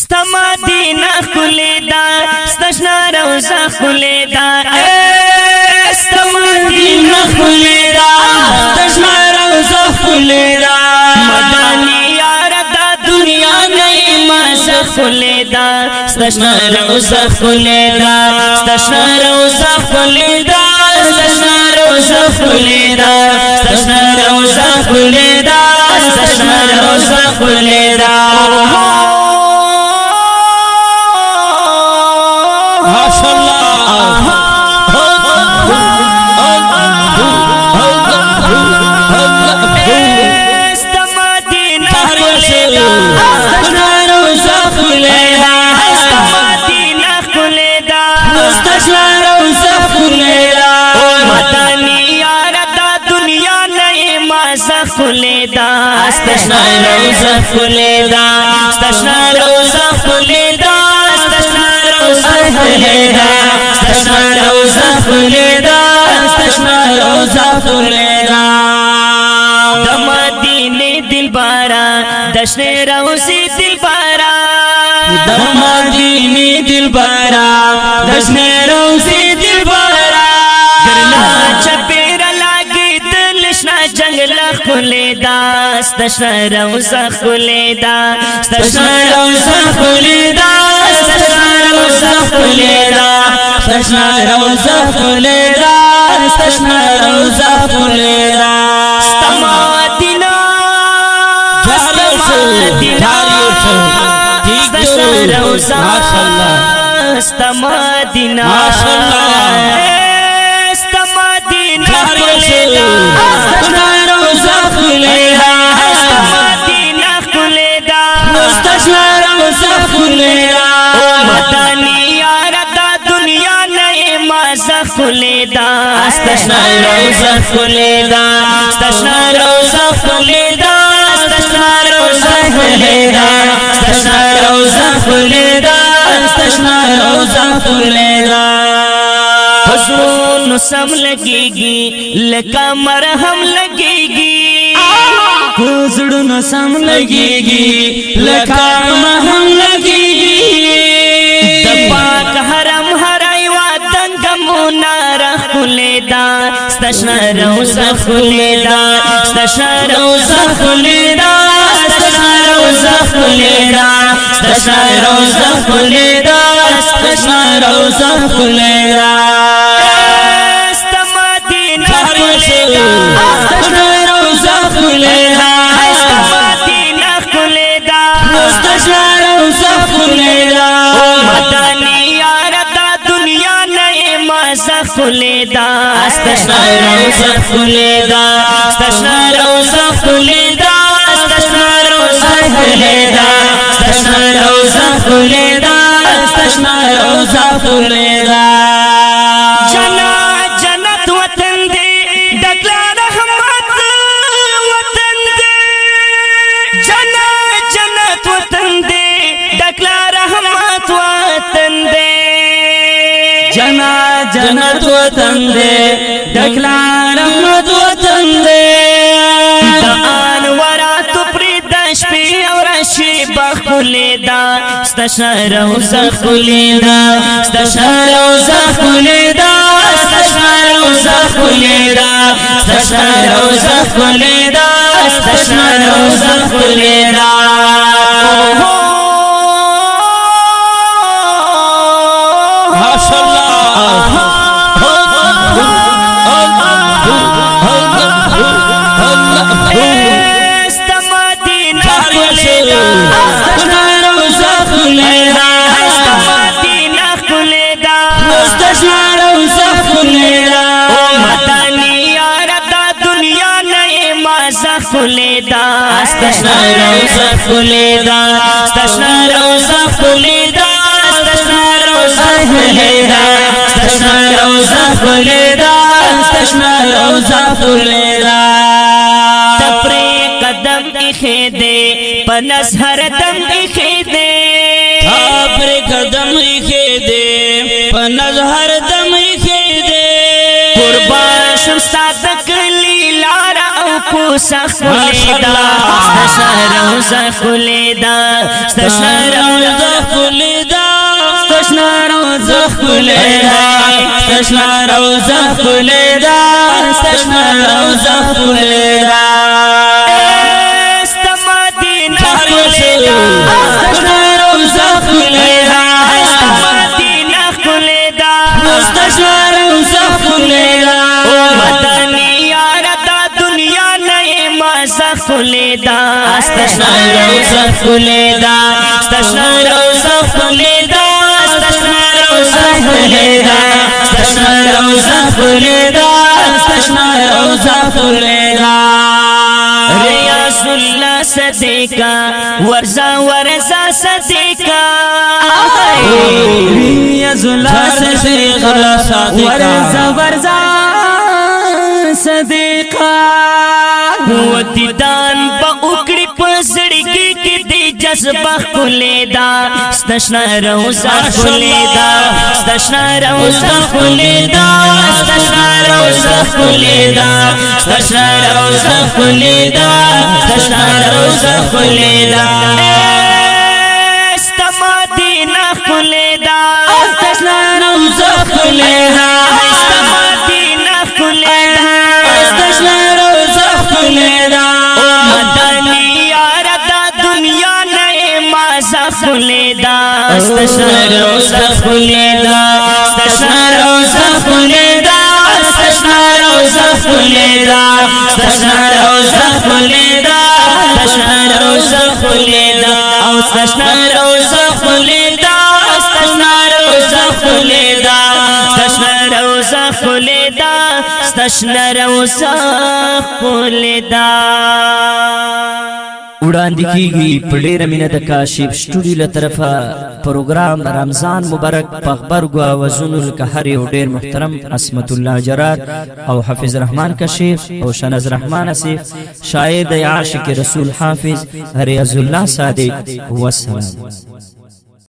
ستما دینا خلیدا ستشنا روزا خلیدا ستما دینا خلیدا ستشنا روزا خلیدا مدانی یار دا دنیا نئی مازا خلیدا ستشنا روزا خلیدا ستشنا روزا خلیدا ستشنا روزا خلیدا ستشنا روزا خلیدا ستشنا روزا خلیدا خلیدا استشنا روزا خلیدا استشنا روزا خلیدا استشنا روزا خلیدا استشنا روزا خلیدا استشنا روزا خلیدا د مدینه دلبارا دشن روزي دلبارا د مدینه دلبارا دشن روزي دلبارا ګرنا چپیر لاګي دلشنا جنگل خلیدا استشنا روزا خلیدا استشنا روزا خلیدا استشنا روزا خلیدا استشنا روزا خلیدا استشنا روزا خلیدا استما دینا استشنا روزا استما دینا استما دینا خلیدا استشنا روزا خلیدا استما دینا خلیدا استشنا روزا خلیدا مدانی یار دا دنیا نئی مازا خلیدا استشنا روزا خلیدا استشنا روزا خلیدا استشنا روزا خلیدا استشنا روزا خلیدا استشنا روزا خلیدا حضور سم لگیگی لکا مرہم لگیگی زړونو سم لګيږي لکه مرهم لګيږي د پاک حرم هرای وطن ګمونه رخلیدا استشنا روزا خلیدا استشنا روزا خلیدا استشنا روزا خلیدا استشنا روزا خلیدا استشنا روزا خلیدا استما دینا خلیدا استشنا روزا خلیدا استما دینا خلیدا استشنا روزا خلیدا مدانی یار دا دنیا نئی مازا خلیدا استشنا روزا خلیدا استشنا روزا خلیدا استشنا روزا خلیدا استشنا روزا خلیدا استشنا روزا خلیدا جنا جنت وطن دی ډکلا رحمت وطن دی جنا جنت وطن دی ډکلا رحمت وطن دی جنا جنت وطن دی ډکلا رحمت وطن دی دان ورات پردش پی اور شی بخلیدا استشنا روزا خلیدا استشنا روزا خلیدا استشنا روزا خلیدا استشنا روزا خلیدا استشنا روزا خلیدا ماشاءالله استما دینا خلیدا استشنا روزا خلیدا استما دینا خلیدا استشنا روزا خلیدا مدانی یار دا دنیا نئی مازا خلیدا استشنا روزا خلیدا استشنا روزا خلیدا استشنا روزا خلیدا استشنا روزا خلیدا استشنا روزا خلیدا تپری قدم اخی دے پنس ہر دم اخی دے تپری قدم اخی دے پنس ہر دم اخی دے قربان شمستا تکلی لارا او کوسا خلیدا استشنا روزا خلیدا استشنا روزا استشنا روزه خلیدا استشنا روزه خلیدا استمدینه خلیدا استشنا روزه خلیدا استمدینه خلیدا استشنا روزه خلیدا مدنی یار دا دنیا نئے مازا خلیدا استشنا روزه خلیدا استشنا روزه خلیدا استشنا روزه خلیدا استشنا روزه خلیدا استشنا روزه خلیدا ریاض اللہ صدیقہ ورزا ورزا صدیقہ ریاض اللہ صدیقہ ورزا ورزا صدیقہ دیدان با اکڑی پسڑگی کی دی جذبہ خلیدا استشنا روزہ خلیدا استشنا روزہ خلیدا استشنا روزہ خلیدا استشنا روزه خلیدا استشنا روزه خلیدا استمدینہ خلیدا استشنا روزه خلیدا استمدینہ خلیدا استشنا روزه خلیدا مدنی یار دا دنیا نئے مازا خلیدا استشنا روزه خلیدا استشنا روزه خلیدا استشنا روزه خلیدا استشنا روزه خلیدا استشنا روزه خلیدا استشنا روزه خلیدا استشنا روزه خلیدا استشنا روزہ خلیدا استشنا روزہ خلیدا وړاندې کیږي په ډېره مینه د کاشف سټوډیو له طرفه پروګرام رمضان مبارک په غبرګو اوازونو لکه هر یو ډېر محترم عصمت الله جرار او حافظ رحمان کاشف او شناز رحمان اسف شاعر د عاشق رسول حافظ ریاض الله صادق والسلام